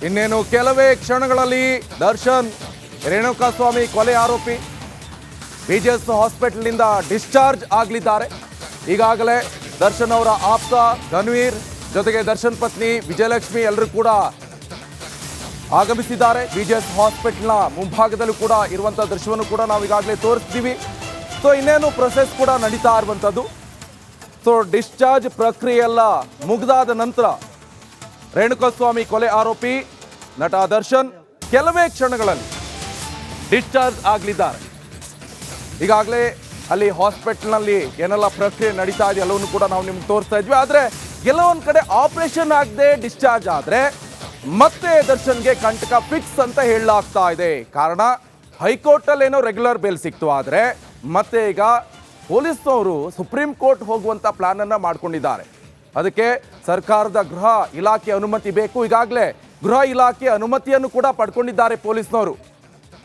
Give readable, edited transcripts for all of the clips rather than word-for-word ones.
ಇನ್ನೇನು ಕೆಲವೇ ಕ್ಷಣಗಳಲ್ಲಿ ದರ್ಶನ್ ರೇಣುಕಾಸ್ವಾಮಿ ಕೊಲೆ ಆರೋಪಿ ಬಿಜೆಎಸ್ ಹಾಸ್ಪಿಟಲ್ನಿಂದ ಡಿಸ್ಚಾರ್ಜ್ ಆಗಲಿದ್ದಾರೆ. ಈಗಾಗಲೇ ದರ್ಶನ್ ಅವರ ಆಪ್ತ ಧನ್ವೀರ್ ಜೊತೆಗೆ ದರ್ಶನ್ ಪತ್ನಿ ವಿಜಯಲಕ್ಷ್ಮಿ ಎಲ್ಲರೂ ಕೂಡ ಆಗಮಿಸಿದ್ದಾರೆ. ಬಿಜೆಎಸ್ ಹಾಸ್ಪಿಟಲ್ನ ಮುಂಭಾಗದಲ್ಲೂ ಕೂಡ ಇರುವಂಥ ದೃಶ್ಯವನ್ನು ಕೂಡ ನಾವು ಈಗಾಗಲೇ ತೋರಿಸ್ತೀವಿ. ಸೊ ಇನ್ನೇನು ಪ್ರೊಸೆಸ್ ಕೂಡ ನಡೀತಾ ಇರುವಂಥದ್ದು. ಸೊ ಡಿಸ್ಚಾರ್ಜ್ ಪ್ರಕ್ರಿಯೆ ಎಲ್ಲ ಮುಗಿದಾದ ನಂತರ ರೇಣುಕಾಸ್ವಾಮಿ ಕೊಲೆ ಆರೋಪಿ ನಟ ದರ್ಶನ್ ಕೆಲವೇ ಕ್ಷಣಗಳಲ್ಲಿ ಡಿಸ್ಚಾರ್ಜ್ ಆಗಲಿದ್ದಾರೆ. ಈಗಾಗಲೇ ಅಲ್ಲಿ ಹಾಸ್ಪಿಟಲ್ನಲ್ಲಿ ಏನೆಲ್ಲ ಪ್ರಕ್ರಿಯೆ ನಡೀತಾ ಇದೆ ಎಲ್ಲವನ್ನು ಕೂಡ ನಾವು ನಿಮ್ಗೆ ತೋರಿಸ್ತಾ ಇದ್ವಿ. ಆದರೆ ಕೆಲವೊಂದು ಕಡೆ ಆಪರೇಷನ್ ಆಗದೆ ಡಿಸ್ಚಾರ್ಜ್ ಆದರೆ ಮತ್ತೆ ದರ್ಶನ್ಗೆ ಕಂಟಕ ಫಿಕ್ಸ್ ಅಂತ ಹೇಳಲಾಗ್ತಾ ಇದೆ. ಕಾರಣ ಹೈಕೋರ್ಟಲ್ಲಿ ಏನೋ ರೆಗ್ಯುಲರ್ ಬೇಲ್ ಸಿಕ್ತು, ಆದರೆ ಮತ್ತೆ ಈಗ ಪೊಲೀಸ್ನವರು ಸುಪ್ರೀಂ ಕೋರ್ಟ್ ಹೋಗುವಂಥ ಪ್ಲಾನನ್ನು ಮಾಡ್ಕೊಂಡಿದ್ದಾರೆ. ಅದಕ್ಕೆ ಸರ್ಕಾರದ ಗೃಹ ಇಲಾಖೆ ಅನುಮತಿ ಬೇಕು. ಈಗಾಗಲೇ ಗೃಹ ಇಲಾಖೆ ಅನುಮತಿಯನ್ನು ಕೂಡ ಪಡ್ಕೊಂಡಿದ್ದಾರೆ ಪೊಲೀಸ್ನವರು.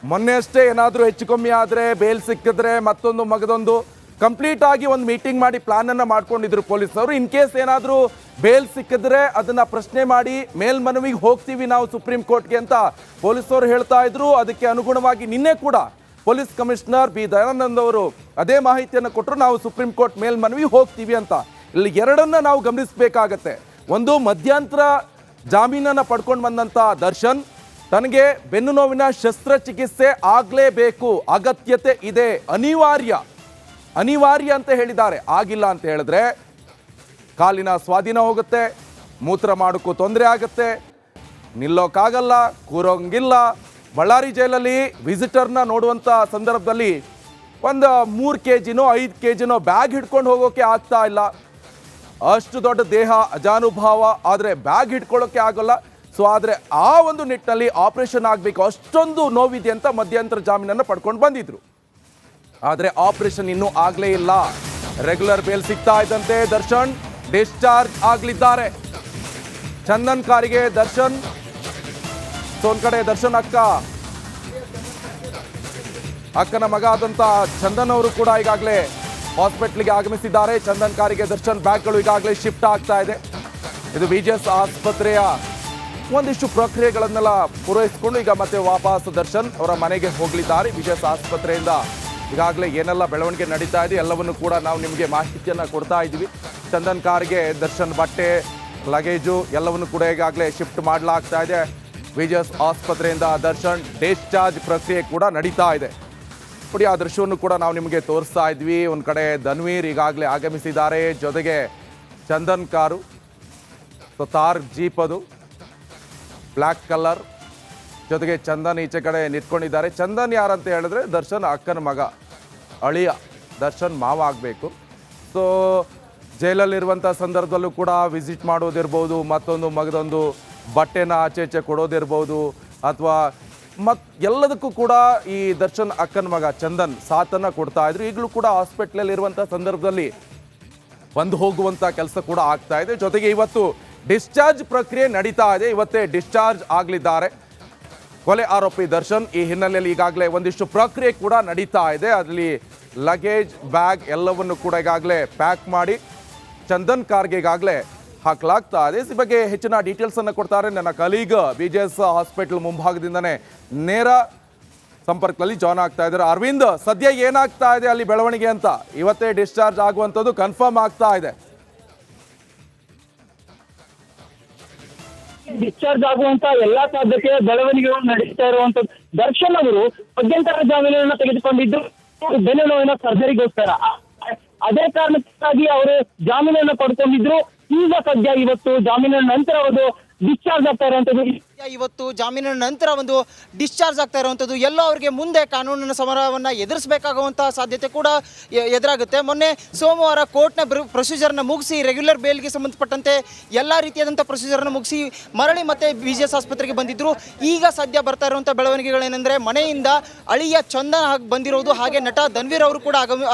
ಮೊನ್ನೆ ಅಷ್ಟೇ ಏನಾದರೂ ಹೆಚ್ಚು ಕಮ್ಮಿ ಆದರೆ ಬೇಲ್ ಸಿಕ್ಕಿದ್ರೆ ಮತ್ತೊಂದು ಮಗದೊಂದು ಕಂಪ್ಲೀಟ್ ಆಗಿ ಒಂದು ಮೀಟಿಂಗ್ ಮಾಡಿ ಪ್ಲಾನನ್ನು ಮಾಡ್ಕೊಂಡಿದ್ರು ಪೊಲೀಸ್ನವರು. ಇನ್ ಕೇಸ್ ಏನಾದರೂ ಬೇಲ್ ಸಿಕ್ಕಿದ್ರೆ ಅದನ್ನು ಪ್ರಶ್ನೆ ಮಾಡಿ ಮೇಲ್ಮನವಿಗೆ ಹೋಗ್ತೀವಿ ನಾವು ಸುಪ್ರೀಂ ಕೋರ್ಟ್ಗೆ ಅಂತ ಪೊಲೀಸರು ಹೇಳ್ತಾ ಇದ್ರು. ಅದಕ್ಕೆ ಅನುಗುಣವಾಗಿ ನಿನ್ನೆ ಕೂಡ ಪೊಲೀಸ್ ಕಮಿಷನರ್ ಬಿ ದಯಾನಂದ್ ಅವರು ಅದೇ ಮಾಹಿತಿಯನ್ನು ಕೊಟ್ಟರು, ನಾವು ಸುಪ್ರೀಂ ಕೋರ್ಟ್ ಮೇಲ್ಮನವಿಗೆ ಹೋಗ್ತೀವಿ ಅಂತ. ಇಲ್ಲಿ ಎರಡನ್ನ ನಾವು ಗಮನಿಸಬೇಕಾಗತ್ತೆ. ಒಂದು, ಮಧ್ಯಂತರ ಜಾಮೀನನ್ನು ಪಡ್ಕೊಂಡು ಬಂದಂಥ ದರ್ಶನ್ ತನಗೆ ಬೆನ್ನು ನೋವಿನ ಶಸ್ತ್ರಚಿಕಿತ್ಸೆ ಆಗಲೇಬೇಕು, ಅಗತ್ಯತೆ ಇದೆ, ಅನಿವಾರ್ಯ ಅಂತ ಹೇಳಿದ್ದಾರೆ. ಆಗಿಲ್ಲ ಅಂತ ಹೇಳಿದ್ರೆ ಕಾಲಿನ ಸ್ವಾಧೀನ ಹೋಗುತ್ತೆ, ಮೂತ್ರ ಮಾಡೋಕ್ಕೂ ತೊಂದರೆ ಆಗುತ್ತೆ, ನಿಲ್ಲೋಕ್ಕಾಗಲ್ಲ, ಕೂರೋಂಗಿಲ್ಲ. ಬಳ್ಳಾರಿ ಜೈಲಲ್ಲಿ ವಿಸಿಟರ್ನ ನೋಡುವಂಥ ಸಂದರ್ಭದಲ್ಲಿ ಒಂದು 3 kg 5 kg ಬ್ಯಾಗ್ ಹಿಡ್ಕೊಂಡು ಹೋಗೋಕೆ ಆಗ್ತಾ ಇಲ್ಲ. ಅಷ್ಟು ದೊಡ್ಡ ದೇಹ, ಅಜಾನುಭಾವ, ಆದರೆ ಬ್ಯಾಗ್ ಹಿಡ್ಕೊಳ್ಳೋಕೆ ಆಗೋಲ್ಲ. ಸೊ ಆದರೆ ಆ ಒಂದು ನಿಟ್ಟಿನಲ್ಲಿ ಆಪರೇಷನ್ ಆಗಬೇಕು, ಅಷ್ಟೊಂದು ನೋವಿದೆ ಅಂತ ಮಧ್ಯಂತರ ಜಾಮೀನನ್ನು ಪಡ್ಕೊಂಡು ಬಂದಿದ್ರು. ಆದರೆ ಆಪರೇಷನ್ ಇನ್ನೂ ಆಗಲೇ ಇಲ್ಲ. ರೆಗ್ಯುಲರ್ ಬೇಲ್ ಸಿಗ್ತಾ ಇದ್ದಂತೆ ದರ್ಶನ್ ಡಿಸ್ಚಾರ್ಜ್ ಆಗಲಿದ್ದಾರೆ. ಚಂದನ್ ಕಾರಿಗೆ ದರ್ಶನ್, ಒಂದು ಕಡೆ ದರ್ಶನ್ ಅಕ್ಕನ ಮಗ ಆದಂಥ ಚಂದನ್ ಅವರು ಕೂಡ ಈಗಾಗಲೇ ಹಾಸ್ಪಿಟ್ಲಿಗೆ ಆಗಮಿಸಿದ್ದಾರೆ. ಚಂದನ್ ಕಾರಿಗೆ ದರ್ಶನ್ ಬ್ಯಾಗ್ಗಳು ಈಗಾಗಲೇ ಶಿಫ್ಟ್ ಆಗ್ತಾ ಇದೆ. ಇದು ಬಿಜೆಎಸ್ ಆಸ್ಪತ್ರೆಯ ಒಂದಿಷ್ಟು ಪ್ರಕ್ರಿಯೆಗಳನ್ನೆಲ್ಲ ಪೂರೈಸಿಕೊಂಡು ಈಗ ಮತ್ತೆ ವಾಪಸ್ ದರ್ಶನ್ ಅವರ ಮನೆಗೆ ಹೋಗಲಿದ್ದಾರೆ. ಬಿಜೆಎಸ್ ಆಸ್ಪತ್ರೆಯಿಂದ ಈಗಾಗಲೇ ಏನೆಲ್ಲ ಬೆಳವಣಿಗೆ ನಡೀತಾ ಇದೆ ಎಲ್ಲವನ್ನು ಕೂಡ ನಾವು ನಿಮಗೆ ಮಾಹಿತಿಯನ್ನು ಕೊಡ್ತಾ ಇದ್ದೀವಿ. ಚಂದನ್ ಕಾರ್ಗೆ ದರ್ಶನ್ ಬಟ್ಟೆ, ಲಗೇಜು ಎಲ್ಲವನ್ನು ಕೂಡ ಈಗಾಗಲೇ ಶಿಫ್ಟ್ ಮಾಡಲಾಗ್ತಾ ಇದೆ. ಬಿಜೆಎಸ್ ಆಸ್ಪತ್ರೆಯಿಂದ ದರ್ಶನ್ ಡಿಸ್ಚಾರ್ಜ್ ಪ್ರಕ್ರಿಯೆ ಕೂಡ ನಡೀತಾ ಇದೆ. ನೋಡಿ, ಆ ದೃಶ್ಯವನ್ನು ಕೂಡ ನಾವು ನಿಮಗೆ ತೋರಿಸ್ತಾ ಇದ್ವಿ. ಒಂದು ಕಡೆ ಧನ್ವೀರ್ ಈಗಾಗಲೇ ಆಗಮಿಸಿದ್ದಾರೆ, ಜೊತೆಗೆ ಚಂದನ್ ಕಾರು, ತಾರ್ ಜೀಪ್, ಅದು ಬ್ಲ್ಯಾಕ್ ಕಲರ್, ಜೊತೆಗೆ ಚಂದನ್ ಈಚೆ ಕಡೆ ನಿಂತ್ಕೊಂಡಿದ್ದಾರೆ. ಚಂದನ್ ಯಾರಂತ ಹೇಳಿದ್ರೆ ದರ್ಶನ್ ಅಕ್ಕನ ಮಗ, ಅಳಿಯ, ದರ್ಶನ್ ಮಾವ ಆಗಬೇಕು. ಸೊ ಜೈಲಲ್ಲಿರುವಂಥ ಸಂದರ್ಭದಲ್ಲೂ ಕೂಡ ವಿಸಿಟ್ ಮಾಡೋದಿರ್ಬೋದು, ಮತ್ತೊಂದು ಮಗದೊಂದು ಬಟ್ಟೆನ ಆಚೆ ಕೊಡೋದಿರ್ಬೋದು, ಅಥವಾ ಎಲ್ಲದಕ್ಕೂ ಕೂಡ ಈ ದರ್ಶನ್ ಅಕ್ಕನ ಮಗ ಚಂದನ್ ಸಾಥನ್ನು ಕೊಡ್ತಾ ಇದ್ರು. ಈಗಲೂ ಕೂಡ ಹಾಸ್ಪಿಟ್ಲಲ್ಲಿ ಇರುವಂಥ ಸಂದರ್ಭದಲ್ಲಿ ಬಂದು ಹೋಗುವಂಥ ಕೆಲಸ ಕೂಡ ಆಗ್ತಾ ಇದೆ. ಜೊತೆಗೆ ಇವತ್ತು ಡಿಸ್ಚಾರ್ಜ್ ಪ್ರಕ್ರಿಯೆ ನಡೀತಾ ಇದೆ. ಇವತ್ತೇ ಡಿಸ್ಚಾರ್ಜ್ ಆಗಲಿದ್ದಾರೆ ಕೊಲೆ ಆರೋಪಿ ದರ್ಶನ್. ಈ ಹಿನ್ನೆಲೆಯಲ್ಲಿ ಈಗಾಗಲೇ ಒಂದಿಷ್ಟು ಪ್ರಕ್ರಿಯೆ ಕೂಡ ನಡೀತಾ ಇದೆ. ಅದರಲ್ಲಿ ಲಗೇಜ್, ಬ್ಯಾಗ್ ಎಲ್ಲವನ್ನು ಕೂಡ ಈಗಾಗಲೇ ಪ್ಯಾಕ್ ಮಾಡಿ ಚಂದನ್ ಕಾರ್ಗೆ ಈಗಾಗಲೇ ಹಾಕಲಾಗ್ತಾ ಇದೆ. ಈ ಬಗ್ಗೆ ಹೆಚ್ಚಿನ ಡೀಟೇಲ್ಸನ್ನು ಕೊಡ್ತಾರೆ ನನ್ನ ಕಲೀಗ್ ಬಿಜೆಎಸ್ ಹಾಸ್ಪಿಟಲ್ ಮುಂಭಾಗದಿಂದನೇ ನೇರ ಸಂಪರ್ಕದಲ್ಲಿ ಜಾಯ್ನ್ ಆಗ್ತಾ ಇದ್ದಾರೆ. ಅರವಿಂದ್, ಸದ್ಯ ಏನಾಗ್ತಾ ಇದೆ ಅಲ್ಲಿ ಬೆಳವಣಿಗೆ ಅಂತ? ಇವತ್ತೇ ಡಿಸ್ಚಾರ್ಜ್ ಆಗುವಂಥದ್ದು ಕನ್ಫರ್ಮ್ ಆಗ್ತಾ ಇದೆ. ಡಿಸ್ಚಾರ್ಜ್ ಆಗುವಂತ ಎಲ್ಲಾ ಸಾಧ್ಯತೆ ಬೆಳವಣಿಗೆಗಳು ನಡೀತಾ ಇರುವಂತದ್ದು. ದರ್ಶನ್ ಅವರು ಮಧ್ಯಂತರ ಜಾಮೀನನ್ನು ತೆಗೆದುಕೊಂಡಿದ್ದು ಬೆನ್ನು ನೋವಿನ ಸರ್ಜರಿಗೋಸ್ಕರ. ಅದೇ ಕಾರಣಕ್ಕಾಗಿ ಅವರು ಜಾಮೀನನ್ನು ಪಡ್ಕೊಂಡಿದ್ರು. ಈಗ ಸದ್ಯ ಇವತ್ತು ಜಾಮೀನಿನ ನಂತರ ಒಂದು ಡಿಸ್ಚಾರ್ಜ್ ಆಗ್ತಾ ಇರುವಂತದ್ದು. ಇವತ್ತು ಜಾಮೀನಿನ ನಂತರ ಒಂದು ಡಿಸ್ಚಾರ್ಜ್ ಆಗ್ತಾ ಇರುವಂಥದ್ದು. ಎಲ್ಲೋ ಅವರಿಗೆ ಮುಂದೆ ಕಾನೂನಿನ ಸಮರವನ್ನು ಎದುರಿಸಬೇಕಾಗುವಂಥ ಸಾಧ್ಯತೆ ಕೂಡ ಎದುರಾಗುತ್ತೆ. ಮೊನ್ನೆ ಸೋಮವಾರ ಕೋರ್ಟ್ನ ಪ್ರೊಸೀಜರ್ನ ಮುಗಿಸಿ ರೆಗ್ಯುಲರ್ ಬೇಲ್ಗೆ ಸಂಬಂಧಪಟ್ಟಂತೆ ಎಲ್ಲ ರೀತಿಯಾದಂಥ ಪ್ರೊಸೀಜರ್ನ ಮುಗಿಸಿ ಮರಳಿ ಮತ್ತೆ ಬಿಜೆಎಸ್ ಆಸ್ಪತ್ರೆಗೆ ಬಂದಿದ್ದರು. ಈಗ ಸದ್ಯ ಬರ್ತಾ ಇರುವಂಥ ಬೆಳವಣಿಗೆಗಳೇನೆಂದರೆ ಮನೆಯಿಂದ ಅಳಿಯ ಚಂದನ್ ಬಂದಿರೋದು, ಹಾಗೆ ನಟ ಧನ್ವೀರ್ ಅವರು ಕೂಡ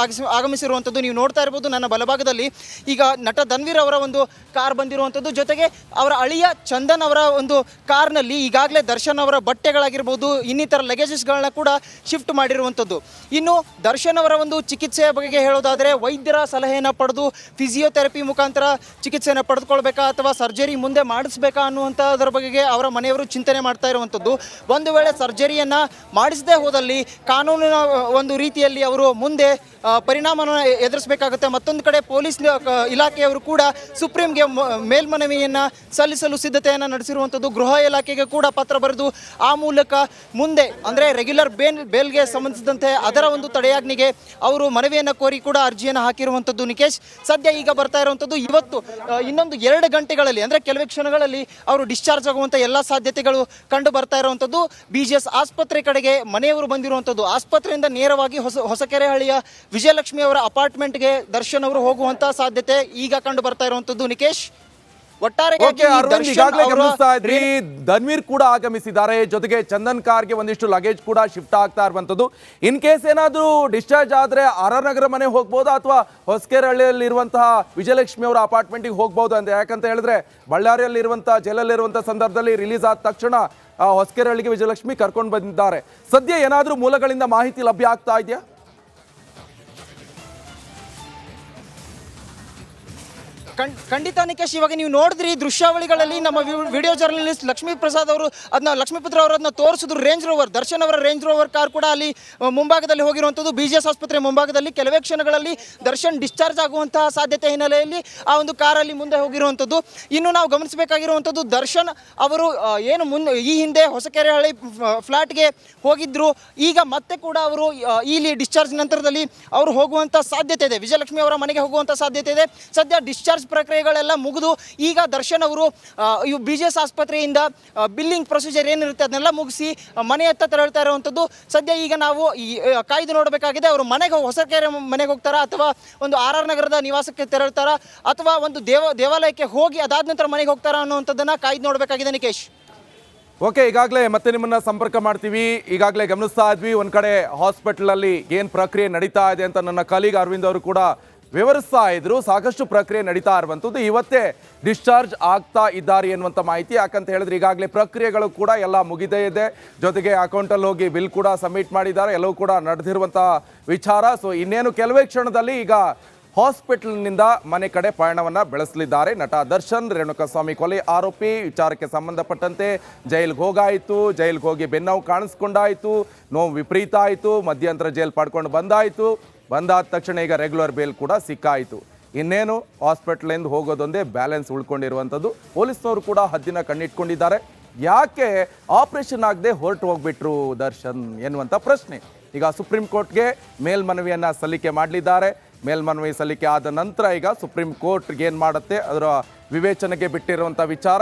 ಆಗಮಿಸಿರುವಂಥದ್ದು. ನೀವು ನೋಡ್ತಾ ಇರ್ಬೋದು ನನ್ನ ಬಲಭಾಗದಲ್ಲಿ ಈಗ ನಟ ಧನ್ವೀರ್ ಅವರ ಒಂದು ಕಾರ್ ಬಂದಿರುವಂಥದ್ದು, ಜೊತೆಗೆ ಅವರ ಅಳಿಯ ಚಂದನ್ ಅವರ ಒಂದು ಕಾರ್ನಲ್ಲಿ ಈಗಾಗಲೇ ದರ್ಶನ್ ಅವರ ಬಟ್ಟೆಗಳಾಗಿರ್ಬೋದು ಇನ್ನಿತರ ಲಗೇಜಸ್ಗಳನ್ನ ಕೂಡ ಶಿಫ್ಟ್ ಮಾಡಿರುವಂಥದ್ದು. ಇನ್ನು ದರ್ಶನ್ ಅವರ ಒಂದು ಚಿಕಿತ್ಸೆಯ ಬಗ್ಗೆ ಹೇಳೋದಾದರೆ ವೈದ್ಯರ ಸಲಹೆಯನ್ನು ಪಡೆದು ಫಿಸಿಯೋಥೆರಪಿ ಮುಖಾಂತರ ಚಿಕಿತ್ಸೆಯನ್ನು ಪಡೆದುಕೊಳ್ಬೇಕಾ ಅಥವಾ ಸರ್ಜರಿ ಮುಂದೆ ಮಾಡಿಸ್ಬೇಕಾ ಅನ್ನುವಂಥದ್ರ ಬಗ್ಗೆ ಅವರ ಮನೆಯವರು ಚಿಂತನೆ ಮಾಡ್ತಾ ಇರುವಂಥದ್ದು. ಒಂದು ವೇಳೆ ಸರ್ಜರಿಯನ್ನು ಮಾಡಿಸದೇ ಹೋದಲ್ಲಿ ಕಾನೂನಿನ ಒಂದು ರೀತಿಯಲ್ಲಿ ಅವರು ಮುಂದೆ ಪರಿಣಾಮವನ್ನು ಎದುರಿಸಬೇಕಾಗುತ್ತೆ. ಮತ್ತೊಂದು ಕಡೆ ಪೊಲೀಸ್ ಇಲಾಖೆಯವರು ಕೂಡ ಸುಪ್ರೀಂಗೆ ಮೇಲ್ಮನವಿಯನ್ನು ಸಲ್ಲಿಸಲು ಸಿದ್ಧತೆಯನ್ನು ನಡೆಸಿರುವಂಥದ್ದು. ಗೃಹ ಇಲಾಖೆಗೆ ಕೂಡ ಪತ್ರ ಬರೆದು ಆ ಮೂಲಕ ಮುಂದೆ ಅಂದರೆ ರೆಗ್ಯುಲರ್ ಬೇಲ್ಗೆ ಸಂಬಂಧಿಸಿದಂತೆ ಅದರ ಒಂದು ತಡೆಯಾಜ್ಞೆಗೆ ಅವರು ಮನವಿಯನ್ನು ಕೋರಿ ಕೂಡ ಅರ್ಜಿಯನ್ನು ಹಾಕಿರುವಂಥದ್ದು. ನಿಕೇಶ್, ಸದ್ಯ ಈಗ ಬರ್ತಾ ಇರುವಂಥದ್ದು ಇವತ್ತು ಇನ್ನೊಂದು 2 ಗಂಟೆಗಳಲ್ಲಿ ಅಂದರೆ ಕೆಲವೇ ಕ್ಷಣಗಳಲ್ಲಿ ಅವರು ಡಿಸ್ಚಾರ್ಜ್ ಆಗುವಂಥ ಎಲ್ಲ ಸಾಧ್ಯತೆಗಳು ಕಂಡು ಬರ್ತಾ ಇರುವಂಥದ್ದು. BGS ಆಸ್ಪತ್ರೆ ಕಡೆಗೆ ಮನೆಯವರು ಬಂದಿರುವಂಥದ್ದು. ಆಸ್ಪತ್ರೆಯಿಂದ ನೇರವಾಗಿ ಹೊಸಕೆರೆಹಳ್ಳಿಯ ವಿಜಯಲಕ್ಷ್ಮಿ ಅವರ ಅಪಾರ್ಟ್ಮೆಂಟ್ಗೆ ದರ್ಶನ್ ಅವರು ಹೋಗುವಂತ ಸಾಧ್ಯತೆ ಈಗ ಕಂಡು ಬರ್ತಾ ಇರುವಂತದ್ದು. ನಿಕೇಶ್, ಧನ್ವೀರ್ ಕೂಡ ಆಗಮಿಸಿದ್ದಾರೆ. ಜೊತೆಗೆ ಚಂದನ್ ಕಾರ್ಗೆ ಒಂದಿಷ್ಟು ಲಗೇಜ್ ಕೂಡ ಶಿಫ್ಟ್ ಆಗ್ತಾ ಇರುವಂತದ್ದು. ಇನ್ ಕೇಸ್ ಏನಾದ್ರೂ ಡಿಸ್ಚಾರ್ಜ್ ಆದ್ರೆ RR ನಗರ ಮನೆ ಹೋಗ್ಬೋದಾ ಅಥವಾ ಹೊಸಕೆರೆಹಳ್ಳಿಯಲ್ಲಿ ಇರುವಂತಹ ವಿಜಯಲಕ್ಷ್ಮಿ ಅವರ ಅಪಾರ್ಟ್ಮೆಂಟ್ಗೆ ಹೋಗ್ಬೋದು ಅಂತ. ಯಾಕಂತ ಹೇಳಿದ್ರೆ ಬಳ್ಳಾರಿಯಲ್ಲಿ ಇರುವಂತಹ ಜೈಲಲ್ಲಿರುವಂತಹ ಸಂದರ್ಭದಲ್ಲಿ ರಿಲೀಸ್ ಆದ ತಕ್ಷಣ ಹೊಸಕೆರೆಹಳ್ಳಿಗೆ ವಿಜಯಲಕ್ಷ್ಮಿ ಕರ್ಕೊಂಡು ಬಂದಿದ್ದಾರೆ. ಸದ್ಯ ಏನಾದ್ರೂ ಮೂಲಗಳಿಂದ ಮಾಹಿತಿ ಲಭ್ಯ ಆಗ್ತಾ ಇದೆಯಾ? ಖಂಡಿತ ನಿಕೇಶ್, ಇವಾಗ ನೀವು ನೋಡಿದ್ರಿ ದೃಶ್ಯಾವಳಿಗಳಲ್ಲಿ ನಮ್ಮ ವಿಡಿಯೋ ಜರ್ನಲಿಸ್ಟ್ ಲಕ್ಷ್ಮೀ ಪ್ರಸಾದ್ ಅವರು ಲಕ್ಷ್ಮೀಪುತ್ರ ಅವರು ಅದನ್ನ ತೋರಿಸಿದ್ರು. ರೇಂಜ್ ರೋವರ್, ದರ್ಶನ್ ಅವರ ರೇಂಜ್ ರೋವರ್ ಕಾರ್ ಕೂಡ ಅಲ್ಲಿ ಮುಂಭಾಗದಲ್ಲಿ ಹೋಗಿರುವಂಥದ್ದು. BGS ಆಸ್ಪತ್ರೆ ಮುಂಭಾಗದಲ್ಲಿ ಕೆಲವೇ ಕ್ಷಣಗಳಲ್ಲಿ ದರ್ಶನ್ ಡಿಸ್ಚಾರ್ಜ್ ಆಗುವಂತಹ ಸಾಧ್ಯತೆ ಹಿನ್ನೆಲೆಯಲ್ಲಿ ಆ ಒಂದು ಕಾರಲ್ಲಿ ಮುಂದೆ ಹೋಗಿರುವಂಥದ್ದು. ಇನ್ನು ನಾವು ಗಮನಿಸಬೇಕಾಗಿರುವಂಥದ್ದು, ದರ್ಶನ್ ಅವರು ಏನು ಈ ಹಿಂದೆ ಹೊಸಕೆರೆಹಳ್ಳಿ ಫ್ಲಾಟ್ಗೆ ಹೋಗಿದ್ರು. ಈಗ ಮತ್ತೆ ಕೂಡ ಅವರು ಇಲ್ಲಿ ಡಿಸ್ಚಾರ್ಜ್ ನಂತರದಲ್ಲಿ ಅವರು ಹೋಗುವಂಥ ಸಾಧ್ಯತೆ ಇದೆ. ವಿಜಯಲಕ್ಷ್ಮಿ ಅವರ ಮನೆಗೆ ಹೋಗುವಂಥ ಸಾಧ್ಯತೆ ಇದೆ. ಸದ್ಯ ಡಿಸ್ಚಾರ್ಜ್ ಪ್ರಕ್ರಿಯೆಗಳೆಲ್ಲ ಮುಗಿದು ಈಗ ದರ್ಶನ್ ಅವರು BGS ಆಸ್ಪತ್ರೆಯಿಂದ ಬಿಲ್ಲಿಂಗ್ ಪ್ರೊಸೀಜರ್ ಏನಿರುತ್ತೆ ಅದನ್ನೆಲ್ಲ ಮುಗಿಸಿ ಮನೆಯತ್ತ ತೆರಳ್ತಾ ಇರುವಂಥದ್ದು. ಸದ್ಯ ಈಗ ನಾವು ಕಾಯ್ದು ನೋಡಬೇಕಾಗಿದೆ. ಅವರು ಹೊಸಕೆರೆ ಮನೆಗೆ ಹೋಗ್ತಾರಾ ಅಥವಾ ಒಂದು RR ನಗರದ ನಿವಾಸಕ್ಕೆ ತೆರಳ್ತಾರಾ ಅಥವಾ ಒಂದು ದೇವಾಲಯಕ್ಕೆ ಹೋಗಿ ಅದಾದ ನಂತರ ಮನೆಗೆ ಹೋಗ್ತಾರಾ ಅನ್ನುವಂಥದ್ದನ್ನ ಕಾಯ್ದು ನೋಡಬೇಕಾಗಿದೆ. ನಿಕೇಶ್, ಓಕೆ, ಈಗಾಗಲೇ ಮತ್ತೆ ನಿಮ್ಮನ್ನ ಸಂಪರ್ಕ ಮಾಡ್ತೀವಿ. ಈಗಾಗಲೇ ಗಮನಿಸ್ತಾ ಇದ್ವಿ ಒಂದ್ ಕಡೆ ಹಾಸ್ಪಿಟಲ್ ಅಲ್ಲಿ ಏನ್ ಪ್ರಕ್ರಿಯೆ ನಡೀತಾ ಇದೆ ಅಂತ ನನ್ನ ಕಲೀಗ್ ಅರವಿಂದ್ ಅವರು ಕೂಡ ವಿವರಿಸ್ತಾ ಇದ್ರು. ಸಾಕಷ್ಟು ಪ್ರಕ್ರಿಯೆ ನಡೀತಾ ಇರುವಂಥದ್ದು. ಇವತ್ತೇ ಡಿಸ್ಚಾರ್ಜ್ ಆಗ್ತಾ ಇದ್ದಾರೆ ಎನ್ನುವಂಥ ಮಾಹಿತಿ. ಯಾಕಂತ ಹೇಳಿದ್ರೆ ಈಗಾಗಲೇ ಪ್ರಕ್ರಿಯೆಗಳು ಕೂಡ ಎಲ್ಲ ಮುಗಿದೇ ಇದೆ. ಜೊತೆಗೆ ಅಕೌಂಟಲ್ಲಿ ಹೋಗಿ ಬಿಲ್ ಕೂಡ ಸಬ್ಮಿಟ್ ಮಾಡಿದ್ದಾರೆ. ಎಲ್ಲವೂ ಕೂಡ ನಡೆದಿರುವಂಥ ವಿಚಾರ. ಸೊ ಇನ್ನೇನು ಕೆಲವೇ ಕ್ಷಣದಲ್ಲಿ ಈಗ ಹಾಸ್ಪಿಟಲ್ನಿಂದ ಮನೆ ಕಡೆ ಪಯಣವನ್ನು ಬೆಳೆಸಲಿದ್ದಾರೆ ನಟ ದರ್ಶನ್. ರೇಣುಕಾಸ್ವಾಮಿ ಕೊಲೆ ಆರೋಪಿ ವಿಚಾರಕ್ಕೆ ಸಂಬಂಧಪಟ್ಟಂತೆ ಜೈಲ್ಗೆ ಹೋಗಾಯಿತು. ಜೈಲ್ಗೆ ಹೋಗಿ ಬೆನ್ನೋವು ಕಾಣಿಸ್ಕೊಂಡಾಯಿತು, ನೋವು ವಿಪರೀತ ಆಯಿತು, ಮಧ್ಯಂತರ ಜೈಲ್ ಪಡ್ಕೊಂಡು ಬಂದಾದ ತಕ್ಷಣ ಈಗ ರೆಗ್ಯುಲರ್ ಬೇಲ್ ಕೂಡ ಸಿಕ್ಕಾಯಿತು. ಇನ್ನೇನು ಹಾಸ್ಪಿಟ್ಲಿಂದ ಹೋಗೋದೊಂದೇ ಬ್ಯಾಲೆನ್ಸ್ ಉಳ್ಕೊಂಡಿರುವಂಥದ್ದು. ಪೊಲೀಸ್ನವರು ಕೂಡ ಹದ್ದಿನ ಕಣ್ಣಿಟ್ಕೊಂಡಿದ್ದಾರೆ. ಯಾಕೆ ಆಪರೇಷನ್ ಆಗದೆ ಹೊರಟು ಹೋಗ್ಬಿಟ್ರು ದರ್ಶನ್ ಎನ್ನುವಂಥ ಪ್ರಶ್ನೆ ಈಗ ಸುಪ್ರೀಂ ಕೋರ್ಟ್ಗೆ ಮೇಲ್ಮನವಿಯನ್ನು ಸಲ್ಲಿಕೆ ಮಾಡಲಿದ್ದಾರೆ. ಮೇಲ್ಮನವಿ ಸಲ್ಲಿಕೆ ಆದ ನಂತರ ಈಗ ಸುಪ್ರೀಂ ಕೋರ್ಟ್ಗೆ ಏನು ಮಾಡುತ್ತೆ ಅದರ ವಿವೇಚನೆಗೆ ಬಿಟ್ಟಿರುವಂಥ ವಿಚಾರ.